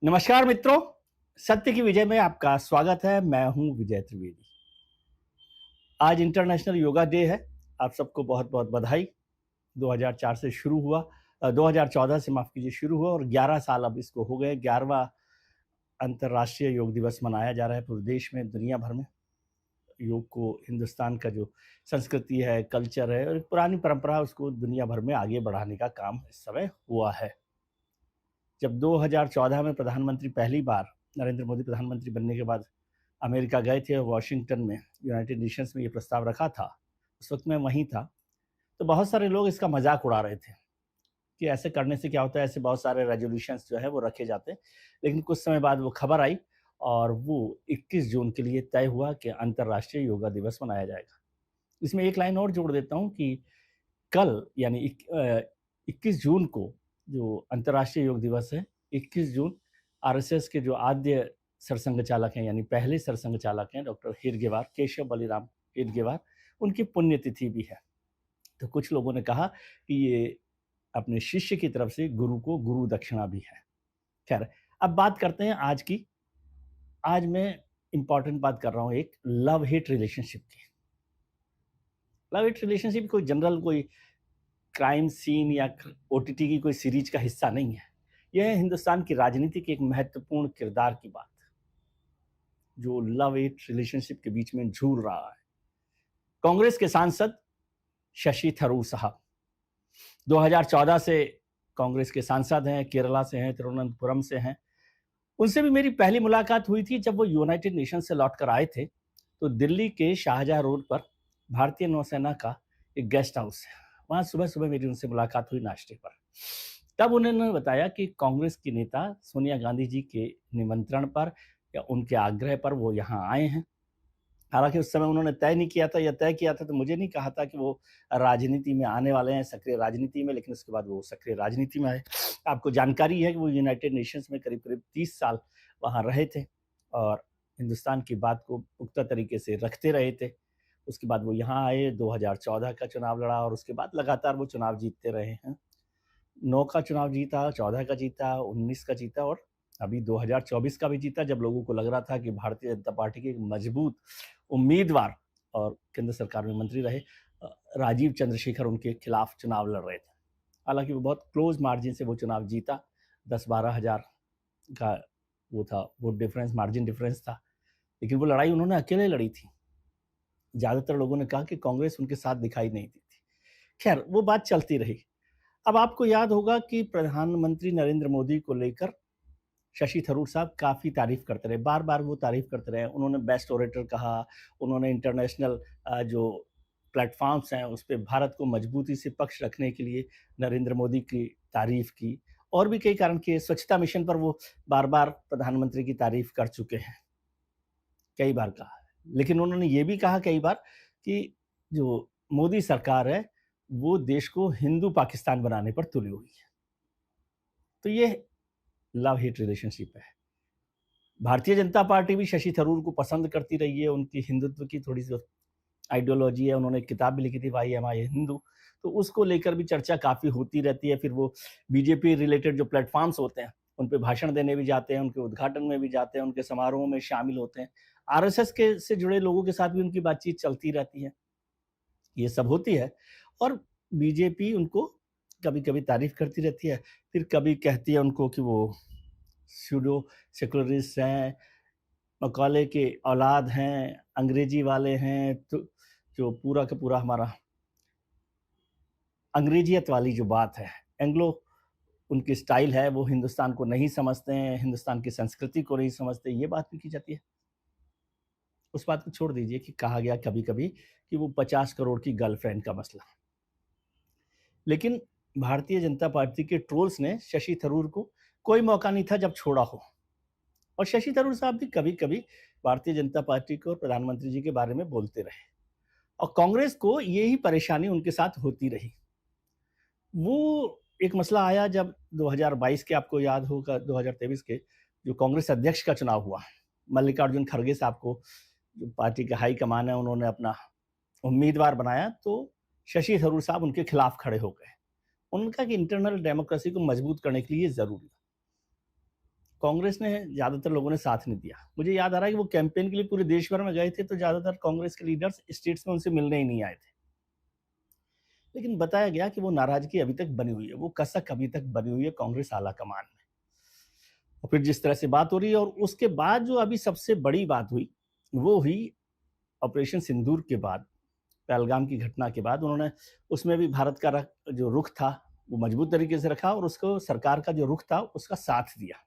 नमस्कार मित्रों, सत्य की विजय में आपका स्वागत है। मैं हूं विजय त्रिवेदी। आज इंटरनेशनल योगा डे है। आप सबको बहुत-बहुत बधाई। 2004 से शुरू हुआ 2014 से माफ़ कीजिए शुरू हुआ और 11 साल अब इसको हो गए। 11वां अंतर्राष्ट्रीय योग दिवस मनाया जा रहा है पूरे देश में, दुनिया भर में। योग को हिंदुस्तान का जो संस्कृति है, कल्चर है और एक पुरानी परंपरा है, उसको दुनिया भर में आगे बढ़ाने का काम इस समय हुआ है। जब 2014 में प्रधानमंत्री पहली बार नरेंद्र मोदी प्रधानमंत्री बनने के बाद अमेरिका गए थे और वॉशिंगटन में यूनाइटेड नेशंस में ये प्रस्ताव रखा था, उस वक्त मैं वहीं था। तो बहुत सारे लोग इसका मजाक उड़ा रहे थे कि ऐसे करने से क्या होता है, ऐसे बहुत सारे रेजोल्यूशंस जो है वो रखे जाते हैं। लेकिन कुछ समय बाद वो खबर आई और वो 21 जून के लिए तय हुआ कि अंतर्राष्ट्रीय योगा दिवस मनाया जाएगा। इसमें एक लाइन और जोड़ देता हूँ कि कल यानी 21 जून को जो अंतर्राष्ट्रीय योग दिवस है, 21 जून आरएसएस के जो आद्य सरसंघ चालक हैं, यानी पहले सरसंघ चालक हैं डॉक्टर हेडगेवार, केशव बलिराम हेडगेवार, उनकी पुण्यतिथि भी है। तो कुछ लोगों ने कहा कि ये अपने शिष्य की तरफ से गुरु को गुरु दक्षिणा भी है। खैर, अब बात करते हैं आज की। आज मैं इंपॉर्टेंट बात कर रहा हूँ एक लव हेट रिलेशनशिप की। लव हेट रिलेशनशिप कोई जनरल कोई क्राइम सीन या ओटीटी की कोई सीरीज का हिस्सा नहीं है। यह है हिंदुस्तान की राजनीति के एक महत्वपूर्ण किरदार की बात, जो लव एट रिलेशनशिप के बीच में झूल रहा है। कांग्रेस के सांसद शशि थरूर साहब 2014 से कांग्रेस के सांसद हैं, केरला से हैं, तिरुवनंतपुरम से हैं। उनसे भी मेरी पहली मुलाकात हुई थी जब वो यूनाइटेड नेशन से लौट कर आए थे। तो दिल्ली के शाहजहां रोड पर भारतीय नौसेना का एक गेस्ट हाउस है, वहां सुबह सुबह मेरी उनसे मुलाकात हुई नाश्ते पर। तब उन्होंने बताया कि कांग्रेस की नेता सोनिया गांधी जी के निमंत्रण पर या उनके आग्रह पर वो यहाँ आए हैं। हालांकि उस समय उन्होंने तय नहीं किया था, या तय किया था तो मुझे नहीं कहा था कि वो राजनीति में आने वाले हैं, सक्रिय राजनीति में, लेकिन उसके बाद वो सक्रिय राजनीति में आए। आपको जानकारी है कि वो यूनाइटेड नेशंस में करीब करीब 30 साल वहाँ रहे थे और हिंदुस्तान की बात को पुख्ता तरीके से रखते रहे थे। उसके बाद वो यहाँ आए, 2014 का चुनाव लड़ा और उसके बाद लगातार वो चुनाव जीतते रहे हैं। 9 का चुनाव जीता, 14 का जीता, 19 का जीता और अभी 2024 का भी जीता, जब लोगों को लग रहा था कि भारतीय जनता पार्टी के एक मजबूत उम्मीदवार और केंद्र सरकार में मंत्री रहे राजीव चंद्रशेखर उनके खिलाफ चुनाव लड़ रहे थे। हालांकि वो बहुत क्लोज मार्जिन से वो चुनाव जीता, 10-12 हजार का वो था, वोट डिफरेंस, मार्जिन डिफरेंस था। लेकिन वो लड़ाई उन्होंने अकेले लड़ी थी। ज़्यादातर लोगों ने कहा कि कांग्रेस उनके साथ दिखाई नहीं दी थी। खैर, वो बात चलती रही। अब आपको याद होगा कि प्रधानमंत्री नरेंद्र मोदी को लेकर शशि थरूर साहब काफ़ी तारीफ करते रहे, बार-बार वो तारीफ करते रहे। उन्होंने बेस्ट ओरेटर कहा, उन्होंने इंटरनेशनल जो प्लेटफ़ॉर्म्स हैं, उस पे भारत को मजबूती से पक्ष रखने के लिए नरेंद्र मोदी की तारीफ की और भी कई कारण किए। स्वच्छता मिशन पर वो बार-बार प्रधानमंत्री की तारीफ कर चुके हैं, कई बार कहा है। लेकिन उन्होंने ये भी कहा कई बार कि जो मोदी सरकार है, वो देश को हिंदू पाकिस्तान बनाने पर तुली हुई है। तो ये लव हेट रिलेशनशिप है। भारतीय जनता पार्टी भी शशि थरूर को पसंद करती रही है, उनकी हिंदुत्व की थोड़ी-सी आइडियोलॉजी है, उन्होंने एक किताब भी लिखी थी व्हाई एम आई ए हिंदू, तो उसको लेकर भी चर्चा काफ़ी होती रहती है। फिर वो बीजेपी रिलेटेड जो प्लेटफ़ॉर्म्स होते हैं, उन पे भाषण देने भी जाते हैं, उनके उद्घाटन में भी जाते हैं, उनके समारोह में शामिल होते हैं। आरएसएस के से जुड़े लोगों के साथ भी उनकी बातचीत चलती रहती है, ये सब होती है और बीजेपी उनको कभी-कभी तारीफ़ करती रहती है, फिर कभी कहती है उनको कि वो सूडो सेकुलरिस्ट हैं, मकौले के औलाद हैं, अंग्रेजी वाले हैं, तो जो पूरा का पूरा हमारा अंग्रेजियत वाली जो बात है, एंग्लो उनकी स्टाइल है, वो हिंदुस्तान को नहीं समझते हैं, हिंदुस्तान की संस्कृति को नहीं समझते, ये बात भी की जाती है। उस बात को छोड़ दीजिए कि कहा गया कभी-कभी कि वो 50 करोड़ की गर्लफ्रेंड का मसला। लेकिन भारतीय जनता पार्टी के ट्रोल्स ने शशि थरूर को कोई मौका नहीं था जब छोड़ा हो। और शशि थरूर साहब भी कभी-कभी भारतीय जनता पार्टी को और प्रधानमंत्री जी के बारे में बोलते रहे और कांग्रेस को यही परेशानी उनके साथ होती रही। वो एक मसला आया जब 2022 के, आपको याद होगा 2023 के, जो कांग्रेस अध्यक्ष का चुनाव हुआ। मल्लिकार्जुन खड़गे साहब को जो पार्टी के हाई कमान है उन्होंने अपना उम्मीदवार बनाया, तो शशि थरूर साहब उनके खिलाफ खड़े हो गए। उन्होंने कहा कि इंटरनल डेमोक्रेसी को मजबूत करने के लिए ये ज़रूरी है। कांग्रेस ने ज़्यादातर लोगों ने साथ नहीं दिया। मुझे याद आ रहा है कि वो कैंपेन के लिए पूरे देश भर में गए थे, तो ज़्यादातर कांग्रेस के लीडर्स स्टेट्स में उनसे मिलने ही नहीं आए थे। लेकिन बताया गया कि वो नाराज़गी अभी तक बनी हुई है, वो कसक अभी तक बनी हुई है कांग्रेस आलाकमान में। और फिर जिस तरह से बात हो रही है, और उसके बाद जो अभी सबसे बड़ी बात हुई, वो हुई ऑपरेशन सिंदूर के बाद, पहलगाम की घटना के बाद उन्होंने उसमें भी भारत का जो रुख था वो मजबूत तरीके से रखा, और उसको सरकार का जो रुख था उसका साथ दिया।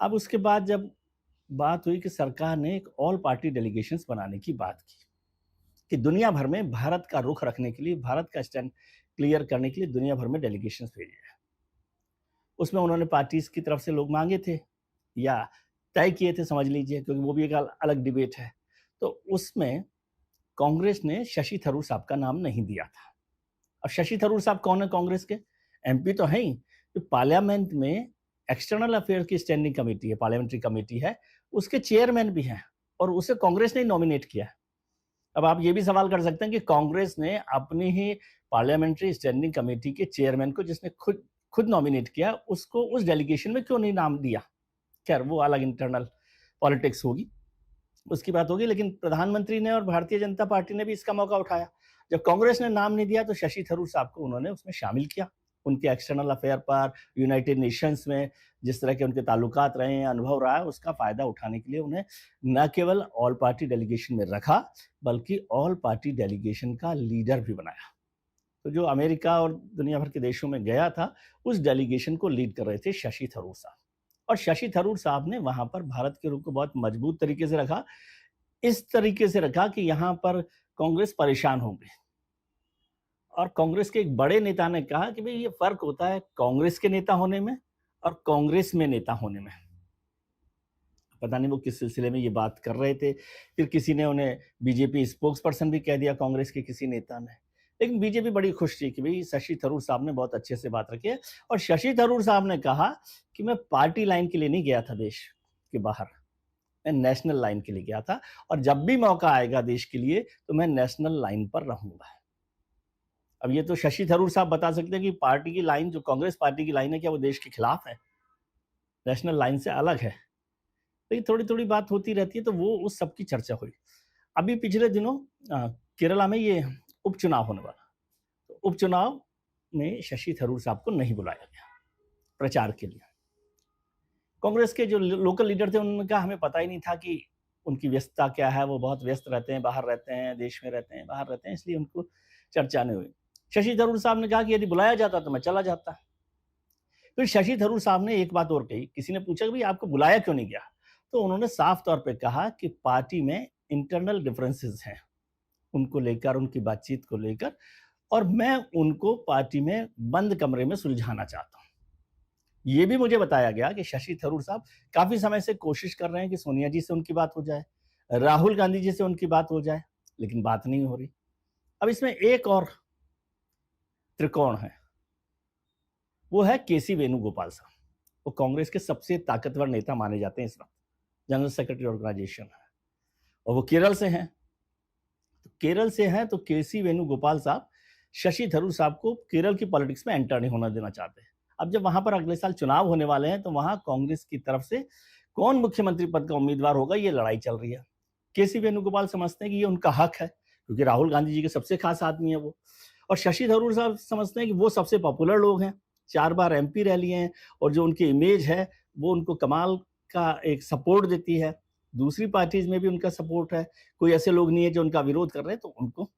अब उसके बाद जब बात हुई कि सरकार ने एक ऑल पार्टी डेलीगेशंस बनाने की बात की, कि दुनिया भर में भारत का रुख रखने के लिए, भारत का स्टैंड क्लियर करने के लिए दुनिया भर में डेलीगेशंस भेजे हैं। उसमें उन्होंने पार्टीज की तरफ से लोग मांगे थे या तय किए थे, समझ लीजिए, क्योंकि वो भी एक अलग डिबेट है। तो उसमें कांग्रेस ने शशि थरूर साहब का नाम नहीं दिया था। अब शशि थरूर साहब कौन है कांग्रेस के? एमपी तो है ही, तो पार्लियामेंट में एक्सटर्नल अफेयर की स्टैंडिंग कमेटी है, पार्लियामेंट्री कमेटी है, उसके चेयरमैन भी हैं, और उसे कांग्रेस ने नॉमिनेट किया है। अब आप ये भी सवाल कर सकते हैं कि कांग्रेस ने अपनी ही पार्लियामेंट्री स्टैंडिंग कमेटी के चेयरमैन को, जिसने खुद नॉमिनेट किया, उसको उस डेलीगेशन में क्यों नहीं नाम दिया? खैर, वो अलग इंटरनल पॉलिटिक्स होगी, उसकी बात होगी। लेकिन प्रधानमंत्री ने और भारतीय जनता पार्टी ने भी इसका मौका उठाया। जब कांग्रेस ने नाम नहीं दिया तो शशि थरूर साहब को उन्होंने उसमें शामिल किया। उनके एक्सटर्नल अफेयर पर, यूनाइटेड नेशंस में जिस तरह के उनके ताल्लुकात रहे हैं, अनुभव रहा है, उसका फायदा उठाने के लिए उन्हें न केवल ऑल पार्टी डेलीगेशन में रखा, बल्कि ऑल पार्टी डेलीगेशन का लीडर भी बनाया। तो जो अमेरिका और दुनिया भर के देशों में गया था, उस डेलीगेशन को लीड कर रहे थे शशि थरूर साहब। और शशि थरूर साहब ने वहां पर भारत के रुख को बहुत मजबूत तरीके से रखा, इस तरीके से रखा कि यहां पर कांग्रेस परेशान हो गई। और कांग्रेस के एक बड़े नेता ने कहा कि भाई, ये फर्क होता है कांग्रेस के नेता होने में और कांग्रेस में नेता होने में। पता नहीं वो किस सिलसिले में ये बात कर रहे थे, फिर किसी ने उन्हें बीजेपी स्पोक्स पर्सन भी कह दिया, कांग्रेस के किसी नेता ने। लेकिन बीजेपी बड़ी खुश थी कि भाई शशि थरूर साहब ने बहुत अच्छे से बात रखी है। और शशि थरूर साहब ने कहा कि मैं पार्टी लाइन के लिए नहीं गया था देश के बाहर, मैं नेशनल लाइन के लिए गया था, और जब भी मौका आएगा देश के लिए तो मैं नेशनल लाइन पर रहूंगा। अब ये तो शशि थरूर साहब बता सकते हैं कि पार्टी की लाइन, जो कांग्रेस पार्टी की लाइन है, क्या वो देश के खिलाफ है? नेशनल लाइन से अलग है। लेकिन थोड़ी थोड़ी बात होती रहती है, तो वो उस सब की चर्चा हुई। अभी पिछले दिनों केरला में ये उपचुनाव होने वाला, तो उपचुनाव में शशि थरूर साहब को नहीं बुलाया गया प्रचार के लिए। कांग्रेस के जो लोकल लीडर थे उन्होंने कहा हमें पता ही नहीं था कि उनकी व्यस्तता क्या है, वो बहुत व्यस्त रहते हैं, बाहर रहते हैं, देश में रहते हैं, बाहर रहते हैं, इसलिए उनको चर्चा नहीं हुई। शशि थरूर साहब ने कहा कि यदि बुलाया जाता तो मैं चला जाता। फिर शशि थरूर साहब ने एक बात और कही, किसी ने पूछा कि भाई आपको बुलाया क्यों नहीं गया, तो उन्होंने साफ तौर पे कहा कि पार्टी में इंटरनल डिफरेंसेस हैं, उनको लेकर, उनकी बातचीत को लेकर, और मैं उनको पार्टी में बंद कमरे में सुलझाना चाहता हूं। ये भी मुझे बताया गया कि शशि थरूर साहब काफी समय से कोशिश कर रहे हैं कि सोनिया जी से उनकी बात हो जाए, राहुल गांधी जी से उनकी बात हो जाए, लेकिन बात नहीं हो रही। अब इसमें एक और त्रिकोण है, वो है केसी वेणुगोपाल साहब। वो कांग्रेस के सबसे ताकतवर नेता माने जाते हैं इस वक्त, जनरल सेक्रेटरी ऑर्गेनाइजेशन है, और वो केरल से हैं। तो केरल से हैं तो केसी वेणुगोपाल साहब शशि थरूर साहब को केरल की पॉलिटिक्स में एंटर नहीं होना देना चाहते। अब जब वहां पर अगले साल चुनाव होने वाले हैं, तो वहां कांग्रेस की तरफ से कौन मुख्यमंत्री पद का उम्मीदवार होगा, ये लड़ाई चल रही है। केसी वेणुगोपाल समझते हैं कि ये उनका हक है, क्योंकि राहुल गांधी जी के सबसे खास आदमी है वो। और शशि थरूर साहब समझते हैं कि वो सबसे पॉपुलर लोग हैं, 4 बार एमपी रह लिए हैं, और जो उनकी इमेज है वो उनको कमाल का एक सपोर्ट देती है। दूसरी पार्टीज में भी उनका सपोर्ट है, कोई ऐसे लोग नहीं है जो उनका विरोध कर रहे हैं, तो उनको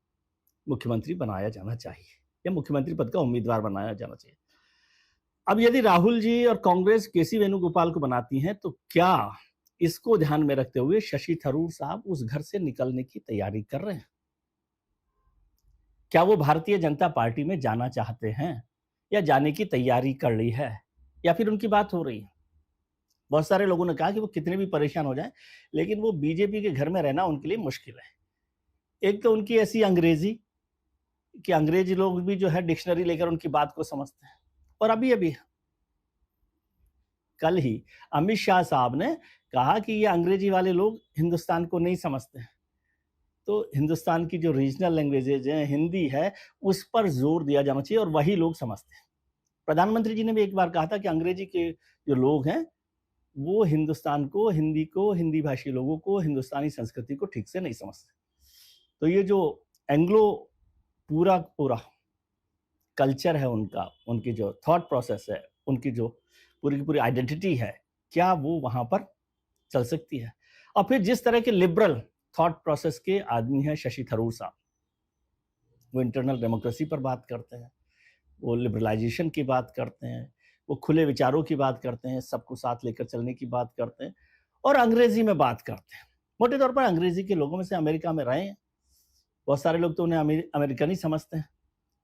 मुख्यमंत्री बनाया जाना चाहिए, या मुख्यमंत्री पद का उम्मीदवार बनाया जाना चाहिए। अब यदि राहुल जी और कांग्रेस केसी वेणुगोपाल को बनाती हैं, तो क्या इसको ध्यान में रखते हुए शशि थरूर साहब उस घर से निकलने की तैयारी कर रहे हैं? क्या वो भारतीय जनता पार्टी में जाना चाहते हैं, या जाने की तैयारी कर ली है, या फिर उनकी बात हो रही है? बहुत सारे लोगों ने कहा कि वो कितने भी परेशान हो जाएं, लेकिन वो बीजेपी के घर में रहना उनके लिए मुश्किल है। एक तो उनकी ऐसी अंग्रेजी कि अंग्रेजी लोग भी जो है डिक्शनरी लेकर उनकी बात को समझते हैं। और अभी अभी कल ही अमित शाह साहब ने कहा कि ये अंग्रेजी वाले लोग हिंदुस्तान को नहीं समझते हैं, तो हिंदुस्तान की जो रीजनल लैंग्वेजेज हैं, हिंदी है, उस पर जोर दिया जाना चाहिए, और वही लोग समझते हैं। प्रधानमंत्री जी ने भी एक बार कहा था कि अंग्रेजी के जो लोग हैं वो हिंदुस्तान को, हिंदी को, हिंदी भाषी लोगों को, हिंदुस्तानी संस्कृति को ठीक से नहीं समझते। तो ये जो एंग्लो पूरा पूरा कल्चर है उनका, उनकी जो थॉट प्रोसेस है, उनकी जो पूरी की पूरी आइडेंटिटी है, क्या वो वहाँ पर चल सकती है? और फिर जिस तरह के लिबरल थॉट प्रोसेस के आदमी हैं शशि थरूर साहब, वो इंटरनल डेमोक्रेसी पर बात करते हैं, वो लिबरलाइजेशन की बात करते हैं, वो खुले विचारों की बात करते हैं, सबको साथ लेकर चलने की बात करते हैं और अंग्रेजी में बात करते हैं। मोटे तौर पर अंग्रेजी के लोगों में से अमेरिका में रहे हैं, बहुत सारे लोग तो उन्हें अमेरिकन ही समझते हैं।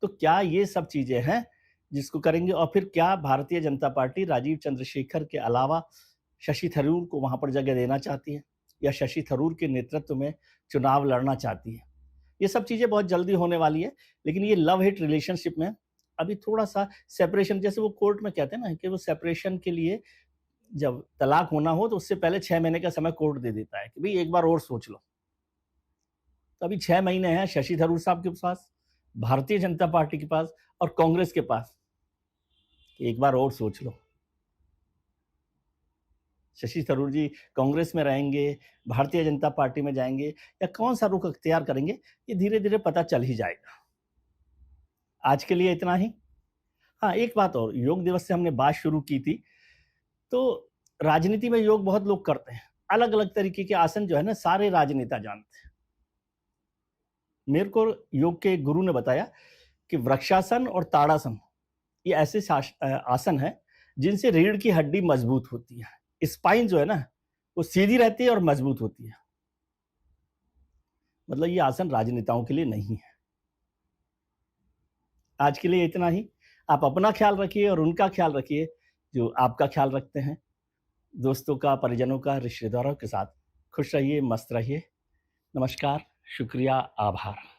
तो क्या ये सब चीज़ें हैं जिसको करेंगे? और फिर क्या भारतीय जनता पार्टी राजीव चंद्रशेखर के अलावा शशि थरूर को वहाँ पर जगह देना चाहती है या शशि थरूर के नेतृत्व में चुनाव लड़ना चाहती है? ये सब चीज़ें बहुत जल्दी होने वाली है, लेकिन ये लव हेट रिलेशनशिप में अभी थोड़ा-सा सेपरेशन, जैसे वो कोर्ट में कहते हैं ना कि वो सेपरेशन के लिए जब तलाक होना हो तो उससे पहले 6 महीने का समय कोर्ट दे देता है कि भई एक बार और सोच लो। तो अभी 6 महीने हैं शशि थरूर साहब के पास, भारतीय जनता पार्टी के पास और कांग्रेस के पास, कि एक बार और सोच लो। शशि थरूर जी कांग्रेस में रहेंगे, भारतीय जनता पार्टी में जाएँगे या कौन-सा रुख अख्तियार करेंगे, ये धीरे-धीरे पता चल ही जाएगा। आज के लिए इतना ही। हाँ, एक बात और, योग दिवस से हमने बात शुरू की थी, तो राजनीति में योग बहुत लोग करते हैं। अलग-अलग तरीके के आसन जो है ना सारे राजनेता जानते हैं। मेरे को योग के एक गुरु ने बताया कि वृक्षासन और ताड़ासन ये ऐसे आसन हैं जिनसे रीढ़ की हड्डी मजबूत होती है। स्पाइन जो है ना वो सीधी रहती है और मजबूत होती है। मतलब ये आसन राजनेताओं के लिए नहीं है। आज के लिए इतना ही। आप अपना ख्याल रखिए और उनका ख्याल रखिए जो आपका ख्याल रखते हैं। दोस्तों का, परिजनों का, रिश्तेदारों के साथ खुश रहिए, मस्त रहिए। नमस्कार, शुक्रिया, आभार।